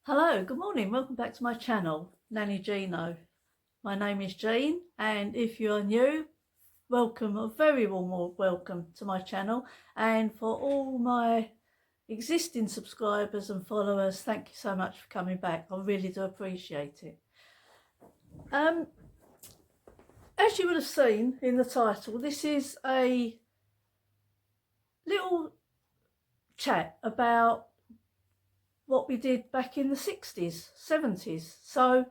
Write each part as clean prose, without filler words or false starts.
Hello, good morning, welcome back to my channel, Nannyjeano. My name is Jean, and if you are new, welcome, a very warm welcome to my channel. And for all my existing subscribers and followers, thank you so much for coming back. I really do appreciate it. As you would have seen in the title, this is a little chat about what we did back in the 60s, 70s. So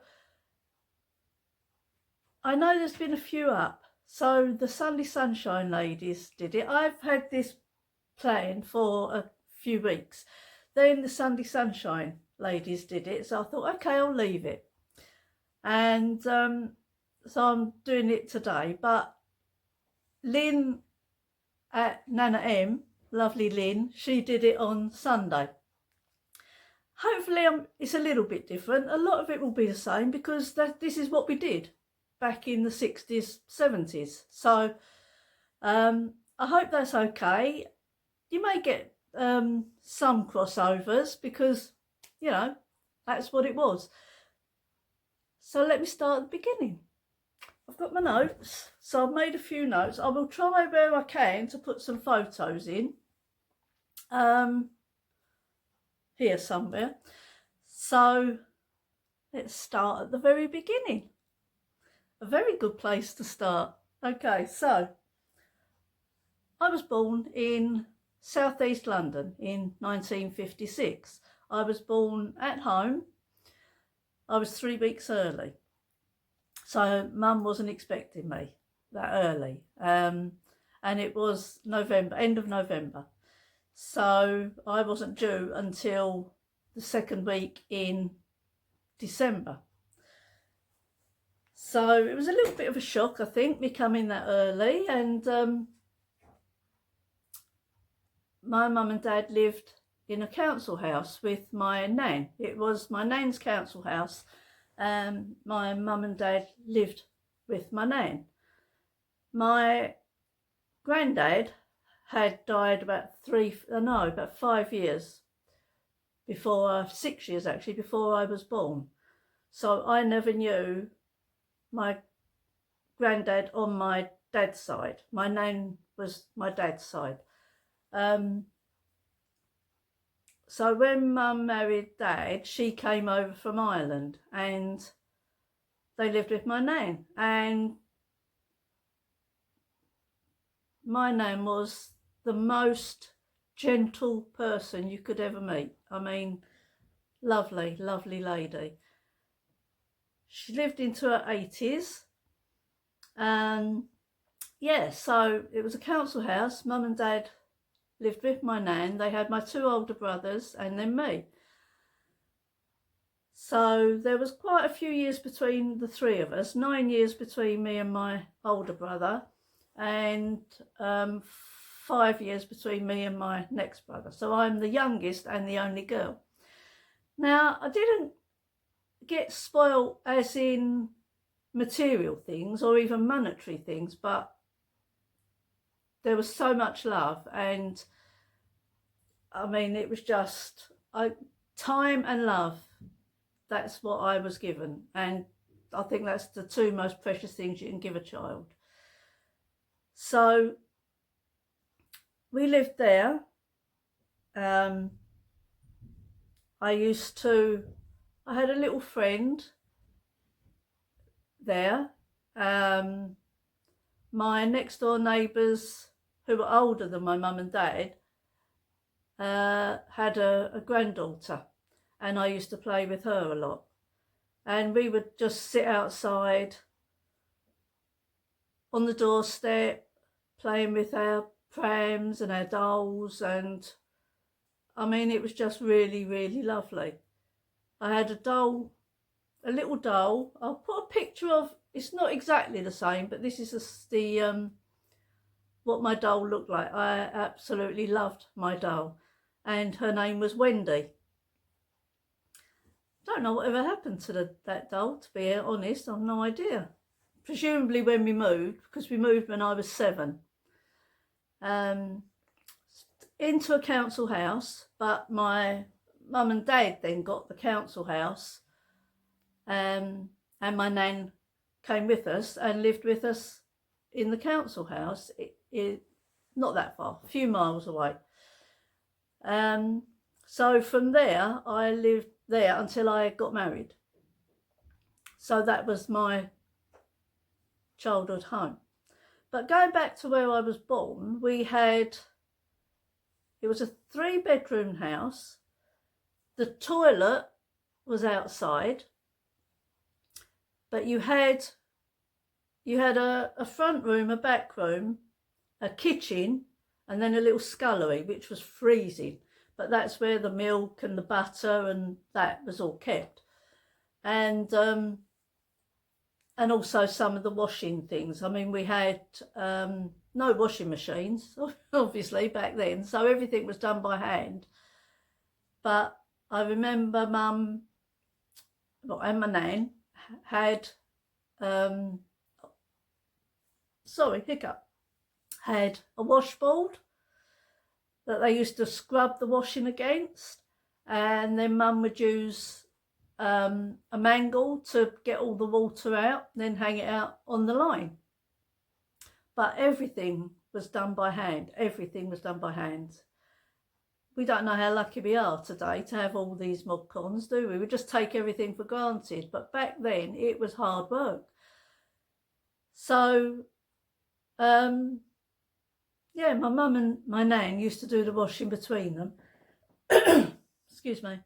I know there's been a few up. So the Sunday Sunshine ladies did it. I've had this planned for a few weeks. Then the Sunday Sunshine ladies did it. So I thought, okay, I'll leave it. And so I'm doing it today. But Lynn at Nana M, lovely Lynn, she did it on Sunday. Hopefully it's a little bit different. A lot of it will be the same because this is what we did back in the 60s, 70s. So I hope that's okay. You may get some crossovers because, you know, that's what it was. So let me start at the beginning. I've got my notes, so I've made a few notes. I will try where I can to put some photos in. Here somewhere. So let's start at the very beginning. A very good place to start. Okay, so I was born in southeast London in 1956. I was born at home. I was 3 weeks early. So Mum wasn't expecting me that early. And it was November, end of November. So I wasn't due until the second week in December. So it was a little bit of a shock, I think, me coming that early. And my mum and dad lived in a council house with my nan. It was my nan's council house, and my mum and dad lived with my nan. My granddad had died about 5 years before, 6 years actually, before I was born. So I never knew my granddad on my dad's side. My nan was my dad's side. So when Mum married Dad, she came over from Ireland and they lived with my nan. And my nan was the most gentle person you could ever meet. I mean, lovely, lovely lady. She lived into her 80s. Yeah, so it was a council house. Mum and Dad lived with my nan. They had my 2 older brothers and then me. So there was quite a few years between the 3 of us, 9 years between me and my older brother, and 5 years between me and my next brother. So I'm the youngest and the only girl. Now, I didn't get spoiled as in material things or even monetary things, but there was so much love. And I mean, it was just time and love. That's what I was given. And I think that's the 2 most precious things you can give a child. So we lived there. I had a little friend there. My next door neighbours, who were older than my mum and dad, had a granddaughter, and I used to play with her a lot. And we would just sit outside on the doorstep playing with our prams and our dolls, and I mean, it was just really, really lovely. I had a doll, a little doll. I'll put a picture of, it's not exactly the same, but this is what my doll looked like. I absolutely loved my doll, and her name was Wendy. Don't know whatever happened to that doll, to be honest. I've no idea. Presumably when we moved, because we moved when I was 7. Into a council house, but my mum and dad then got the council house, and my nan came with us and lived with us in the council house. Not that far, a few miles away. So from there, I lived there until I got married. So that was my childhood home. But going back to where I was born, it was a 3-bedroom house. The toilet was outside, but you had a front room, a back room, a kitchen, and then a little scullery, which was freezing. But that's where the milk and the butter and that was all kept. And also some of the washing things. I mean, we had no washing machines, obviously, back then. So everything was done by hand. But I remember Mum, and my nan had, had a washboard that they used to scrub the washing against. And then Mum would use a mangle to get all the water out, then hang it out on the line. But everything was done by hand. Everything was done by hand. We don't know how lucky we are today to have all these mod cons, do we? We just take everything for granted. But back then, it was hard work. So, yeah, my mum and my nan used to do the washing between them. Excuse me.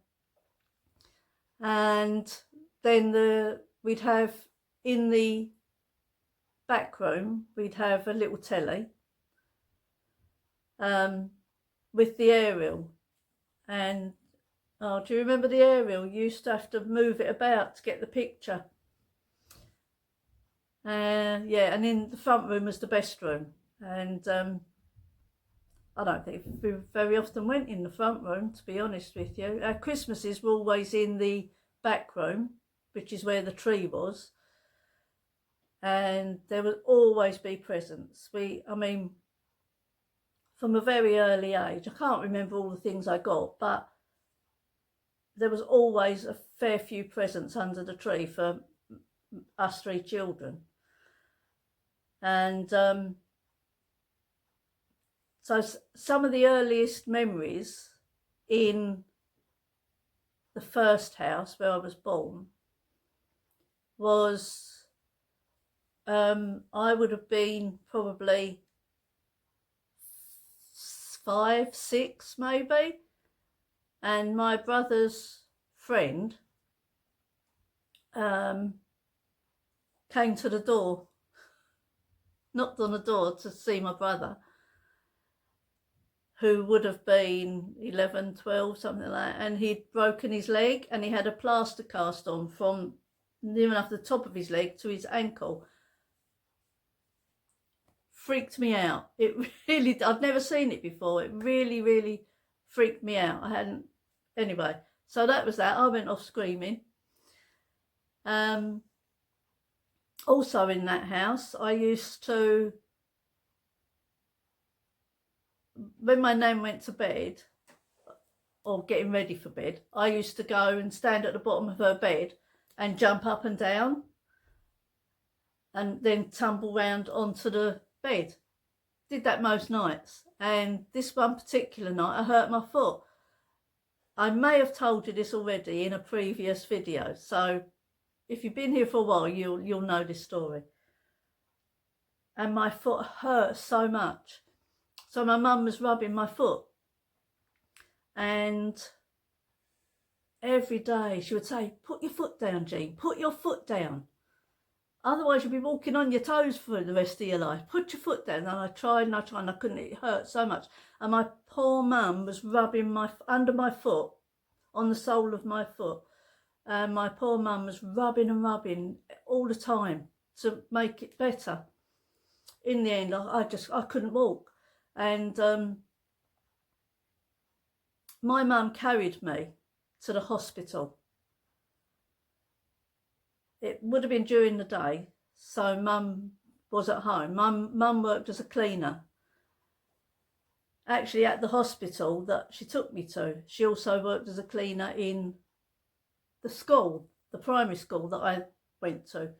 And then we'd have, in the back room, we'd have a little telly with the aerial. And do you remember the aerial? You used to have to move it about to get the picture. Yeah, and in the front room was the best room. And I don't think we very often went in the front room, to be honest with you. Our Christmases were always in the back room, which is where the tree was. And there would always be presents. I mean, from a very early age, I can't remember all the things I got, but there was always a fair few presents under the tree for us 3 children. And so some of the earliest memories in the first house where I was born was, I would have been probably 5, 6 maybe, and my brother's friend came to the door, knocked on the door to see my brother, who would have been 11, 12, something like that, and he'd broken his leg and he had a plaster cast on from near enough the top of his leg to his ankle. Freaked me out. It really, I've never seen it before. It really, really freaked me out. I hadn't, anyway, so that was that. I went off screaming. Also in that house, I used to, when my nan went to bed, or getting ready for bed, I used to go and stand at the bottom of her bed and jump up and down and then tumble round onto the bed. Did that most nights. And this one particular night, I hurt my foot. I may have told you this already in a previous video, so if you've been here for a while, you'll know this story. And my foot hurt so much. So my mum was rubbing my foot. And every day she would say, put your foot down, Jean, put your foot down. Otherwise you'll be walking on your toes for the rest of your life. Put your foot down. And I tried and I tried and I couldn't. It hurt so much. And my poor mum was rubbing under my foot, on the sole of my foot. And my poor mum was rubbing and rubbing all the time to make it better. In the end, I couldn't walk. And my mum carried me to the hospital. It would have been during the day, so mum was at home. Mum worked as a cleaner. actually at the hospital that she took me to, she also worked as a cleaner in the school, the primary school that I went to.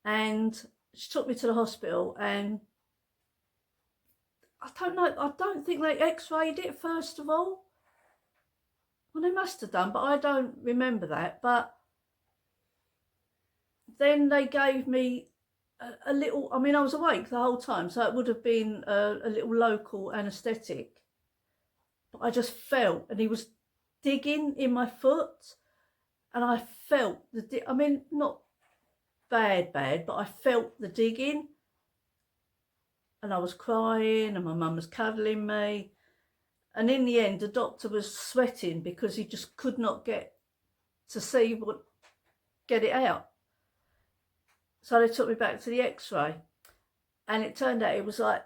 And she took me to the hospital, and I don't know, I don't think they x-rayed it first of all. Well, they must have done, but I don't remember that. But then they gave me a little, I mean, I was awake the whole time, so it would have been a little local anaesthetic. But I just felt, and he was digging in my foot, and I felt I mean, not bad, but I felt the digging. And I was crying, and my mum was cuddling me. And in the end, the doctor was sweating because he just could not get it out. So they took me back to the x-ray, and it turned out it was like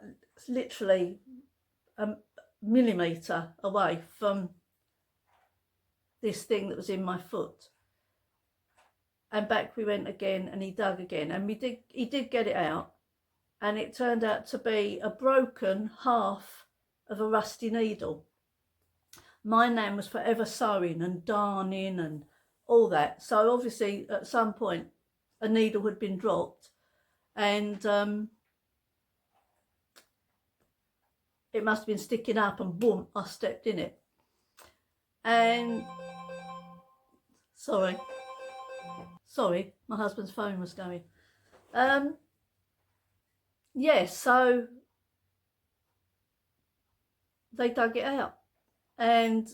literally a millimetre away from this thing that was in my foot. And back we went again, and he dug again, and he did get it out, and it turned out to be a broken half of a rusty needle. My nan was forever sewing and darning and all that, so obviously at some point a needle had been dropped, and it must have been sticking up, and boom, I stepped in it. And sorry, my husband's phone was going. Yes, so they dug it out, and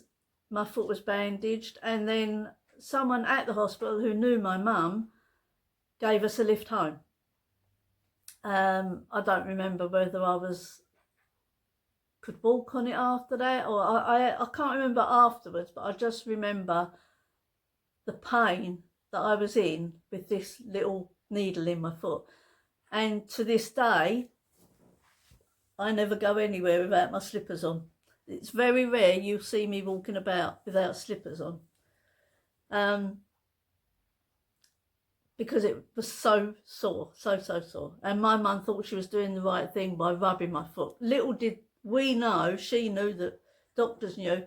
my foot was bandaged, and then someone at the hospital who knew my mum gave us a lift home. I don't remember whether I could walk on it after that, or I can't remember afterwards, but I just remember the pain that I was in with this little needle in my foot. And to this day, I never go anywhere without my slippers on. It's very rare you'll see me walking about without slippers on. Because it was so sore, so sore. And my mum thought she was doing the right thing by rubbing my foot. Little did we know, she knew, that doctors knew,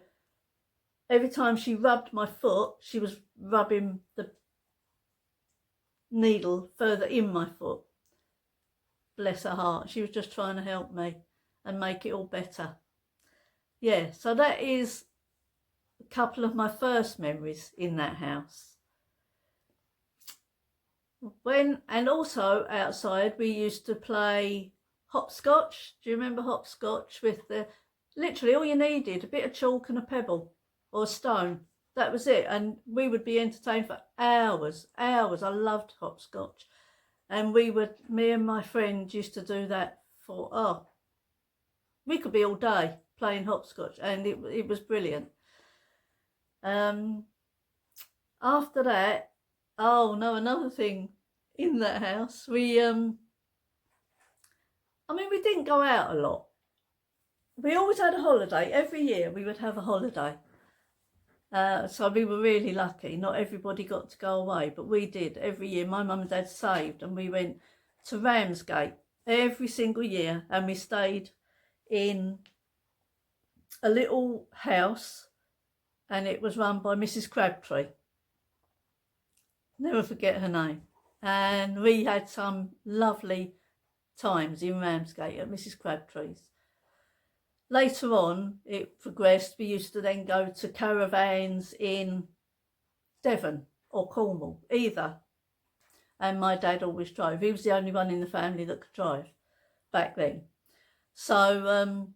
every time she rubbed my foot, she was rubbing the needle further in my foot. Bless her heart. She was just trying to help me and make it all better. Yeah, so that is a couple of my first memories in that house. And also outside we used to play hopscotch. Do you remember hopscotch? With literally all you needed, a bit of chalk and a pebble or a stone. That was it, and we would be entertained for hours. I loved hopscotch, and me and my friend used to do that we could be all day playing hopscotch, and it was brilliant. After that, another thing in that house, we didn't go out a lot. We always had a holiday. Every year we would have a holiday. So we were really lucky. Not everybody got to go away, but we did every year. My mum and dad saved, and we went to Ramsgate every single year, and we stayed in a little house, and it was run by Mrs. Crabtree. Never forget her name. And we had some lovely times in Ramsgate at Mrs. Crabtree's. Later on, it progressed. We used to then go to caravans in Devon or Cornwall, either. And my dad always drove. He was the only one in the family that could drive back then. So,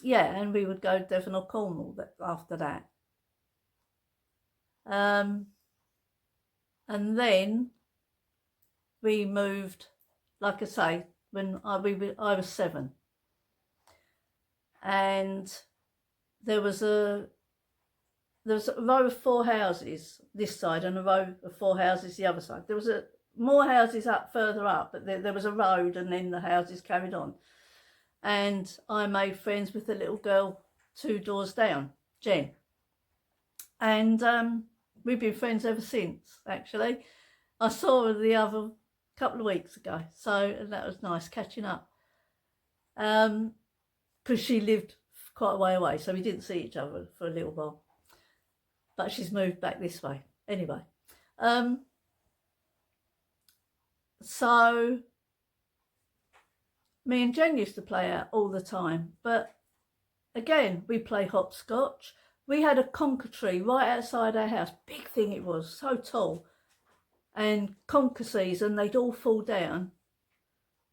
yeah, and we would go to Devon or Cornwall after that. And then we moved, like I say, when I was 7. And there was a row of 4 houses this side and a row of 4 houses the other side. There was more houses further up, but there was a road, and then the houses carried on. And I made friends with the little girl 2 doors down, Jen. And we've been friends ever since, actually. I saw her the other couple of weeks ago, so that was nice catching up. because she lived quite a way away, so we didn't see each other for a little while. But she's moved back this way. Anyway, so me and Jen used to play out all the time. But again, we play hopscotch. We had a conker tree right outside our house. Big thing it was, so tall. And conker season, they'd all fall down.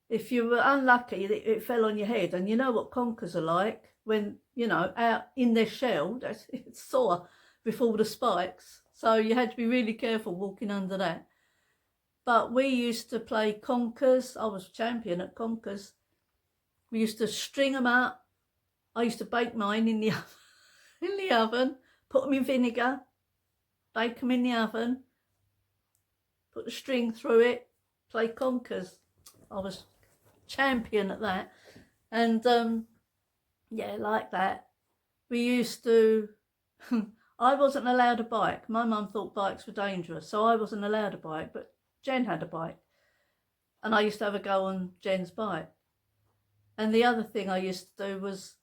If you were unlucky, it fell on your head. And you know what conkers are like when, you know, out in their shell, it's sore with all the spikes. So you had to be really careful walking under that. But we used to play conkers. I was champion at conkers. We used to string them up. I used to bake mine in the oven, put them in vinegar, bake them in the oven, put the string through it, play conkers. I was champion at that. And yeah, like that. We used to, I wasn't allowed a bike. My mum thought bikes were dangerous, so I wasn't allowed a bike, but Jen had a bike. And I used to have a go on Jen's bike. And the other thing I used to do was,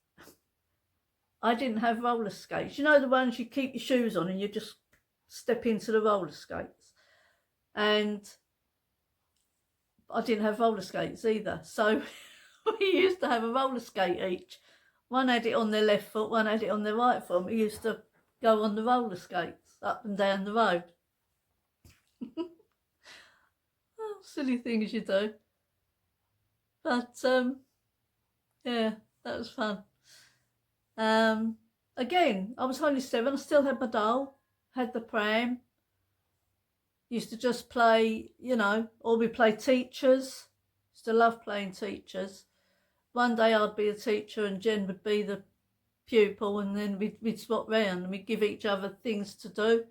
I didn't have roller skates. You know, the ones you keep your shoes on and you just step into the roller skates. And I didn't have roller skates either. So we used to have a roller skate each. One had it on their left foot, one had it on their right foot. We used to go on the roller skates up and down the road. Oh, silly things you do. But yeah, that was fun. Again, I was only 7. I still had my doll, had the pram. Used to just play, you know, or we play teachers. Used to love playing teachers. One day I'd be a teacher and Jen would be the pupil, and then we'd swap round and we'd give each other things to do.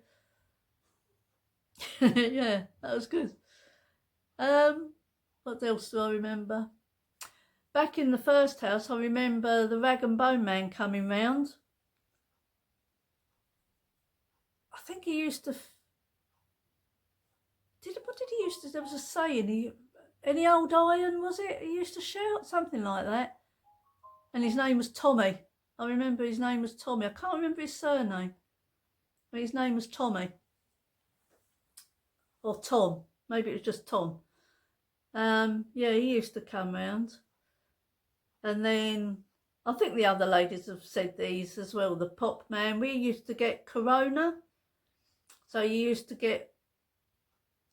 Yeah, that was good. What else do I remember? Back in the first house, I remember the rag and bone man coming round. I think he used to... What did he used to... There was a saying, any old iron, was it? He used to shout something like that. And his name was Tommy. I remember his name was Tommy. I can't remember his surname. But his name was Tommy. Or Tom. Maybe it was just Tom. Yeah, he used to come round. And then I think the other ladies have said these as well. The pop man. We used to get Corona. So you used to get,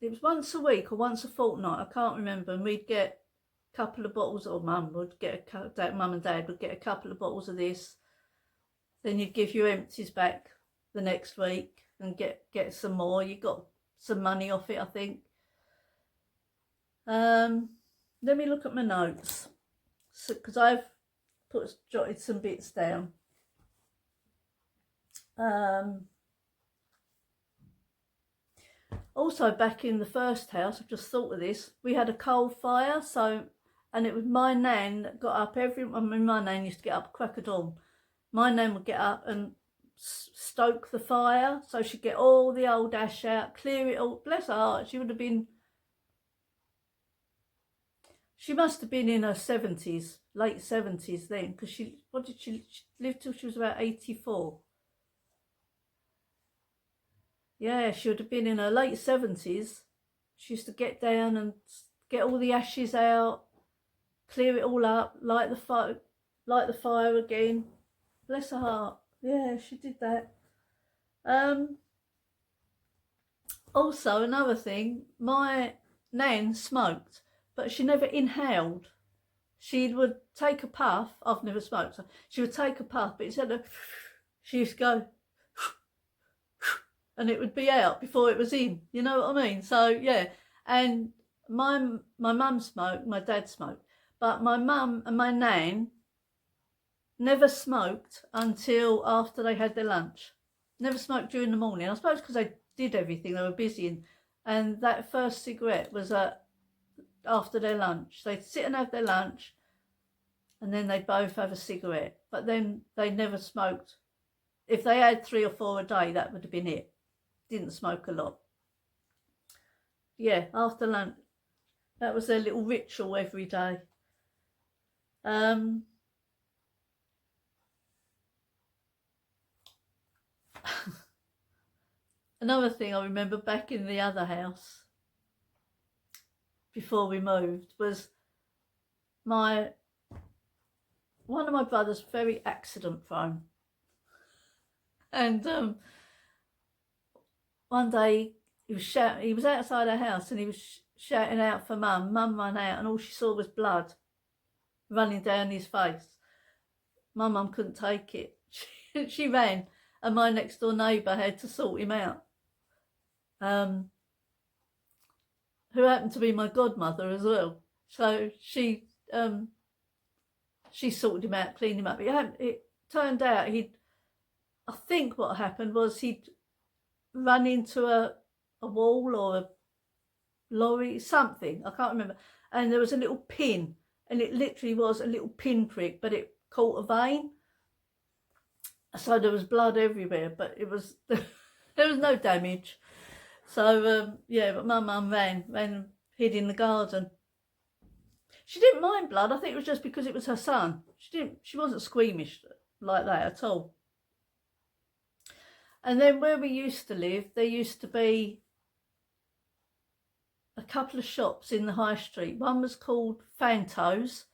it was once a week or once a fortnight, I can't remember. And we'd get a couple of bottles, or mum would get mum and dad would get a couple of bottles of this. Then you'd give your empties back the next week and get some more. You got some money off it, I think. Let me look at my notes, because I've jotted some bits down. Also, back in the first house, I've just thought of this, we had a coal fire, and it was my nan that got up my nan used to get up at crack of dawn. My nan would get up and stoke the fire, so she'd get all the old ash out, clear it all. Bless her heart, she must have been in her 70s, late 70s then, because she lived till she was about 84. Yeah, she would have been in her late 70s. She used to get down and get all the ashes out, clear it all up, light the fire again. Bless her heart. Yeah, she did that. Also, another thing, my nan smoked, but she never inhaled. She would take a puff. I've never smoked, so she would take a puff, but instead of, she used to go, and it would be out before it was in. You know what I mean? So yeah, and my mum smoked, my dad smoked, but my mum and my nan never smoked until after they had their lunch. Never smoked during the morning. I suppose because they did everything, they were busy, and that first cigarette was after their lunch. They'd sit and have their lunch, and then they'd both have a cigarette. But then they never smoked. If they had 3 or 4 a day, that would have been it. Didn't smoke a lot. Yeah, after lunch, that was their little ritual every day. Um, Another thing I remember back in the other house before we moved was one of my brothers very accident prone, and one day he was outside our house and he was shouting out for mum. Mum ran out and all she saw was blood running down his face. My mum couldn't take it. She ran, and my next door neighbour had to sort him out. Who happened to be my godmother as well. So she sorted him out, cleaned him up. It turned out I think what happened was he'd run into a wall or a lorry, something, I can't remember. And there was a little pin, and it literally was a little pinprick, but it caught a vein. So there was blood everywhere, but it was there was no damage. So yeah, but my mum ran, hid in the garden. She didn't mind blood. I think it was just because it was her son. She wasn't squeamish like that at all. And then where we used to live, there used to be a couple of shops in the high street. One was called Fantos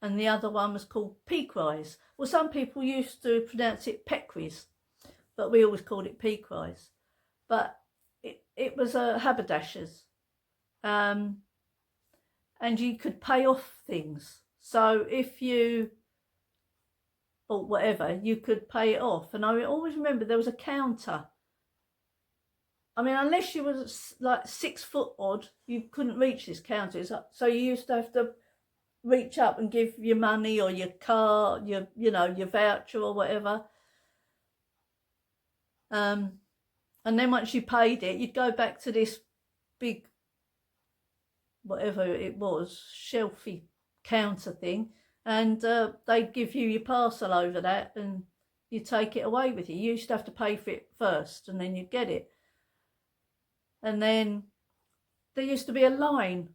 and the other one was called Peakwise. Well, some people used to pronounce it Peckries, but we always called it Peakwise. But it was a haberdasher's. And you could pay off things. So if you bought whatever, you could pay it off. And I always remember there was a counter. I mean, unless you were like 6 foot odd, you couldn't reach this counter. So you used to have to reach up and give your money or your car, your voucher or whatever. And then once you paid it, you'd go back to this big, whatever it was, shelfy counter thing, and they'd give you your parcel over that and you take it away with you. You used to have to pay for it first and then you'd get it. And then there used to be a line.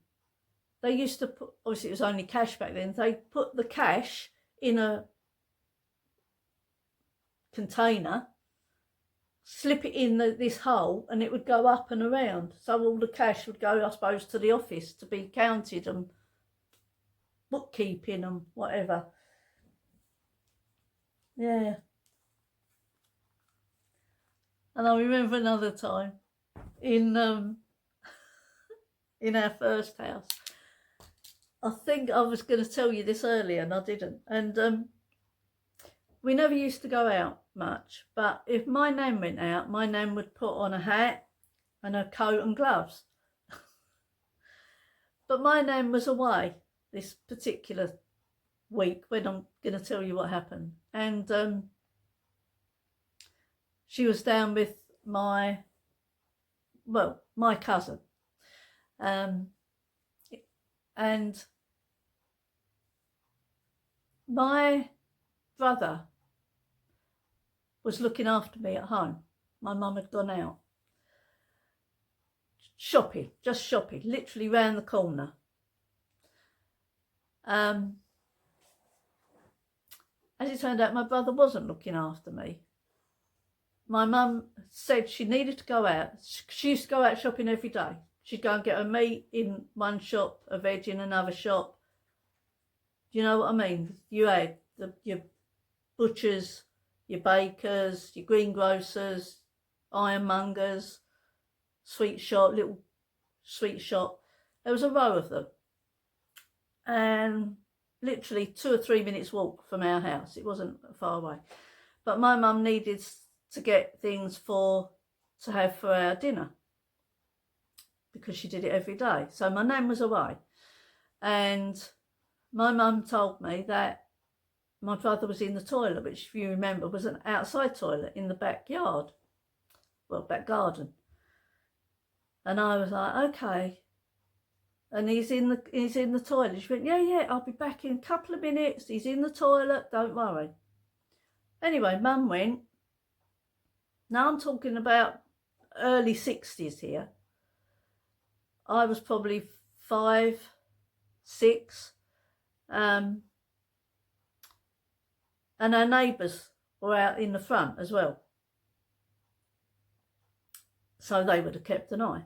They used to put, obviously it was only cash back then, they put the cash in a container, slip it in this hole, and it would go up and around. So all the cash would go, I suppose, to the office to be counted and bookkeeping and whatever. Yeah. And I remember another time in our first house. I think I was going to tell you this earlier and I didn't. And we never used to go out much, but if my nan went out, my nan would put on a hat and a coat and gloves. But my nan was away this particular week when I'm going to tell you what happened. And she was down with my cousin. And my brother was looking after me at home. My mum had gone out shopping, literally round the corner. As it turned out, my brother wasn't looking after me. My mum said she needed to go out. She used to go out shopping every day. She'd go and get her meat in one shop, a veg in another shop. Do you know what I mean? You had your butchers, your bakers, your greengrocers, ironmongers, little sweet shop. There was a row of them. And literally 2 or 3 minutes walk from our house. It wasn't far away. But my mum needed to get things to have for our dinner because she did it every day. So my nan was away. And my mum told me that my brother was in the toilet, which, if you remember, was an outside toilet in the backyard. Well, back garden. And I was like, okay. And he's in the toilet. She went, yeah, I'll be back in a couple of minutes. He's in the toilet, don't worry. Anyway, Mum went. Now I'm talking about early 60s here. I was probably 5, 6. and our neighbours were out in the front as well. So they would have kept an eye.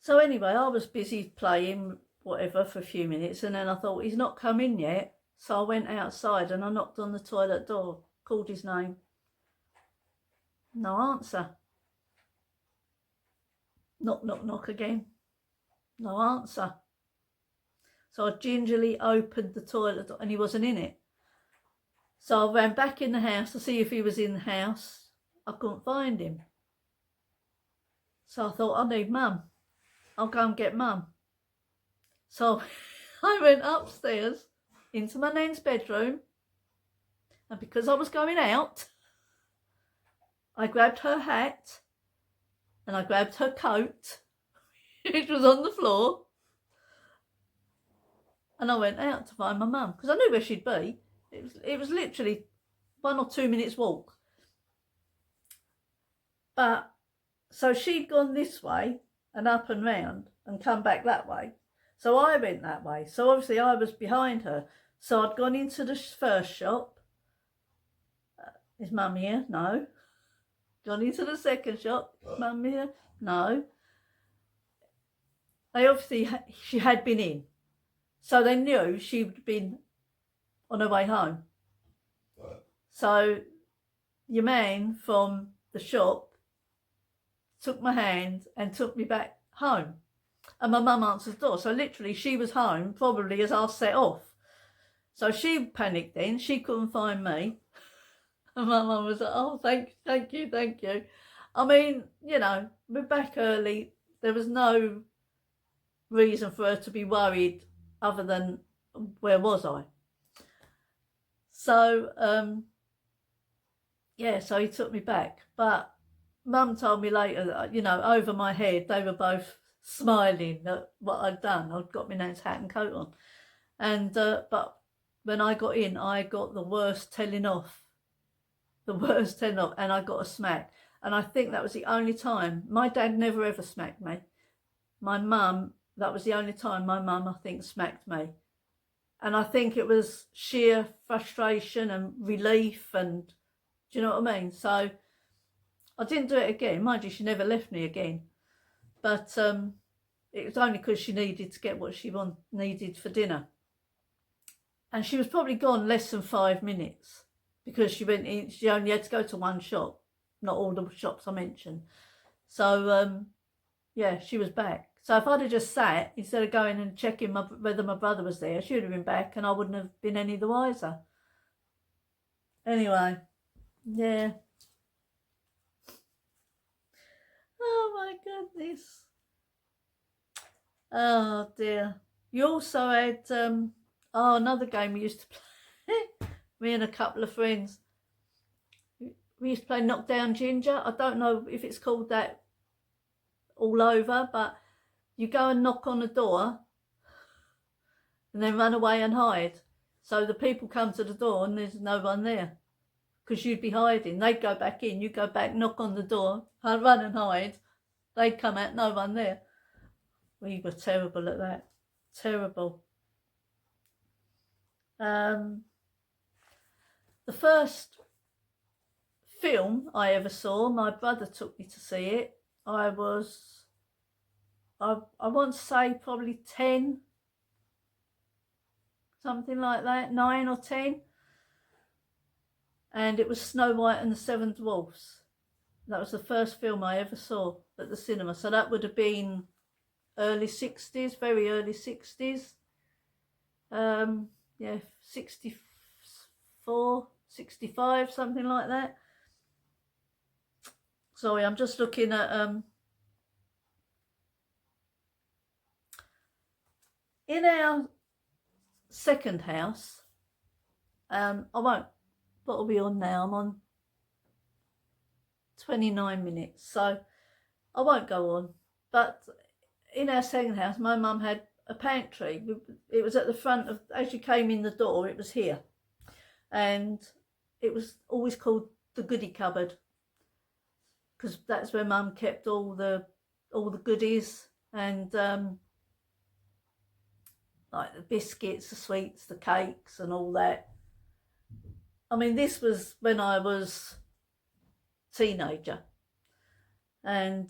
So anyway, I was busy playing whatever for a few minutes, and then I thought, he's not come in yet. So I went outside and I knocked on the toilet door, called his name. No answer. Knock, knock, knock again. No answer. So I gingerly opened the toilet door and he wasn't in it. So I ran back in the house to see if he was in the house. I couldn't find him. So I thought, I need Mum. I'll go and get Mum. So I went upstairs into my nan's bedroom, and because I was going out, I grabbed her hat and I grabbed her coat, which was on the floor, and I went out to find my mum because I knew where she'd be. It was literally 1 or 2 minutes walk. But so she'd gone this way and up and round and come back that way. So I went that way. So obviously I was behind her. So I'd gone into the first shop. Is Mum here? No. Gone into the second shop. Mum here? No. They obviously, she had been in. So they knew she'd been on her way home. So your man from the shop took my hand and took me back home. And my mum answered the door. So literally she was home probably as I set off. So she panicked then. She couldn't find me. And my mum was like, oh, thank you. I mean, you know, we're back early. There was no reason for her to be worried other than where was I? So, yeah, so he took me back. But Mum told me later that, you know, over my head, they were both smiling at what I'd done. I'd got my nan's hat and coat on. And, but when I got in, I got the worst telling off. And I got a smack. And I think that was the only time. My dad never ever smacked me. My mum, that was the only time my mum, I think, smacked me. And I think it was sheer frustration and relief, and do you know what I mean? So I didn't do it again. Mind you, she never left me again. But it was only because she needed to get what she needed for dinner. And she was probably gone less than 5 minutes because she went in, she only had to go to one shop, not all the shops I mentioned. So, yeah, she was back. So if I'd have just sat, instead of going and checking whether my brother was there, she would have been back and I wouldn't have been any the wiser. Anyway, yeah. Oh my goodness. Oh dear. You also had, another game we used to play, me and a couple of friends. We used to play Knock Down Ginger. I don't know if it's called that all over, but you go and knock on the door and then run away and hide. So the people come to the door and there's no one there because you'd be hiding. They'd go back in, you go back, knock on the door, run and hide. They'd come out, no one there. We were terrible at that. Terrible. The first film I ever saw, my brother took me to see it. I want to say probably 10, something like that, 9 or 10. And it was Snow White and the Seven Dwarfs. That was the first film I ever saw at the cinema. So that would have been early 60s, very early 60s. Yeah, 64, 65, something like that. Sorry, I'm just looking at in our second house. I won't. What are we on now? I'm on 29 minutes, so I won't go on. But in our second house, my mum had a pantry. It was at the front of, as you came in the door, it was here, and it was always called the goodie cupboard because that's where Mum kept all the goodies, and like the biscuits, the sweets, the cakes and all that. I mean, this was when I was teenager, and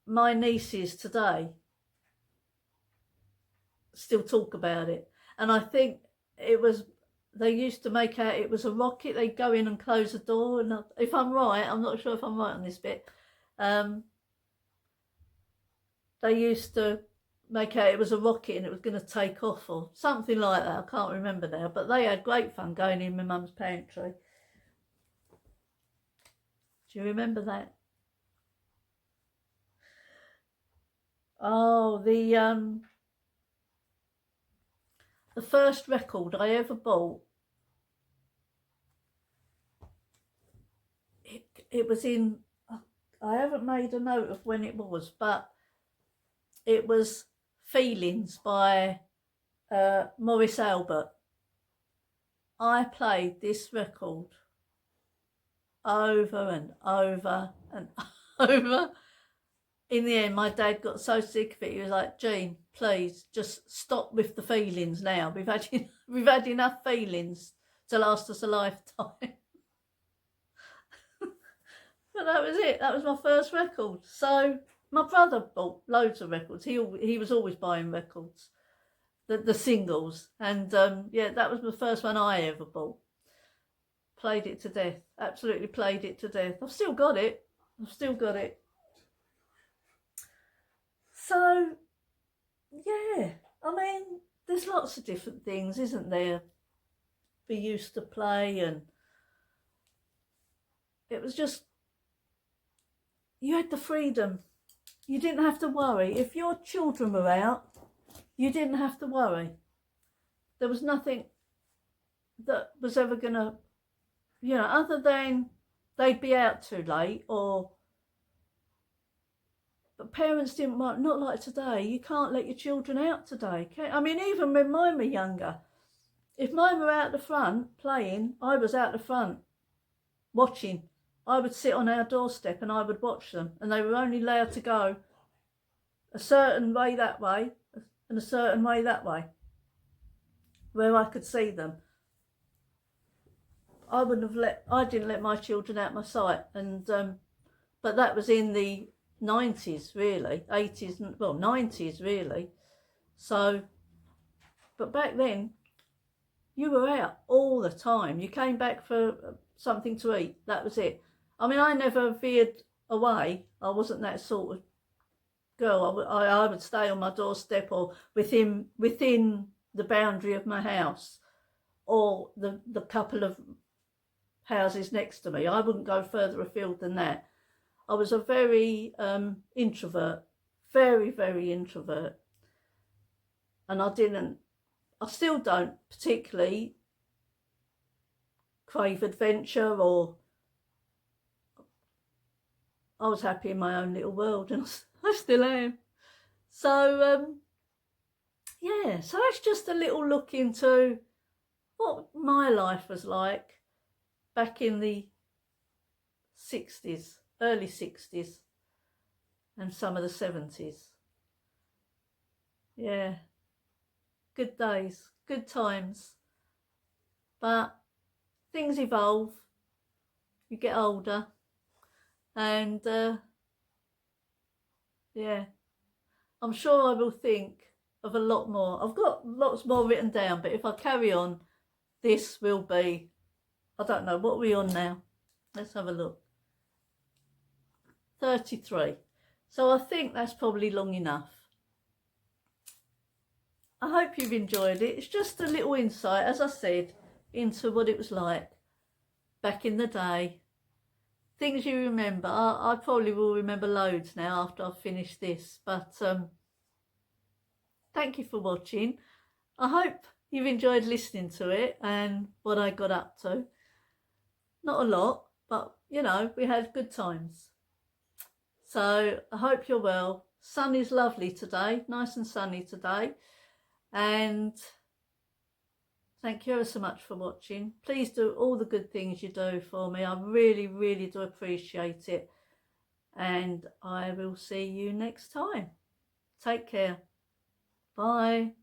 my nieces today still talk about it. And I think it was, they used to make out it was a rocket. They'd go in and close the door, and if I'm right, I'm not sure if I'm right on this bit, they used to make out it was a rocket and it was going to take off or something like that. I can't remember now, but they had great fun going in my mum's pantry. Do you remember that? Oh, the first record I ever bought, it was in, I haven't made a note of when it was, but it was Feelings by Maurice Albert. I played this record over and over and over. In the end, my dad got so sick of it, he was like, Jean, please, just stop with the feelings now. We've had enough feelings to last us a lifetime. But that was it. That was my first record. So my brother bought loads of records. He was always buying records, the singles. And yeah, that was the first one I ever bought. Played it to death. Absolutely played it to death. I've still got it. So, yeah, I mean, there's lots of different things, isn't there? We used to play, and it was just, you had the freedom. You didn't have to worry. If your children were out, you didn't have to worry. There was nothing that was ever going to, you know, other than they'd be out too late, or, but parents didn't want, not like today. You can't let your children out today. I mean, even when mine were younger, if mine were out the front playing, I was out the front watching. I would sit on our doorstep and I would watch them, and they were only allowed to go a certain way that way and a certain way that way, where I could see them. I didn't let my children out my sight, and but that was in the 90s really, 80s, well 90s really. So, but back then you were out all the time. You came back for something to eat, that was it. I mean, I never veered away. I wasn't that sort of girl. I would stay on my doorstep or within the boundary of my house, or the couple of houses next to me. I wouldn't go further afield than that. I was a very introvert, very, very introvert. And I still don't particularly crave adventure, or I was happy in my own little world, and I still am. So, yeah, so that's just a little look into what my life was like back in the 60s, early 60s, and some of the 70s. Yeah, good days, good times. But things evolve, you get older, and yeah, I'm sure I will think of a lot more. I've got lots more written down, but if I carry on, this will be, I don't know, what are we on now? Let's have a look. 33. So I think that's probably long enough. I hope you've enjoyed it. It's just a little insight, as I said, into what it was like back in the day. Things you remember. I probably will remember loads now after I've finished this. But thank you for watching. I hope you've enjoyed listening to it and what I got up to. Not a lot, but you know, we had good times. So I hope you're well. Sun is lovely today, nice and sunny today. And thank you ever so much for watching. Please do all the good things you do for me. I really, really do appreciate it. And I will see you next time. Take care. Bye.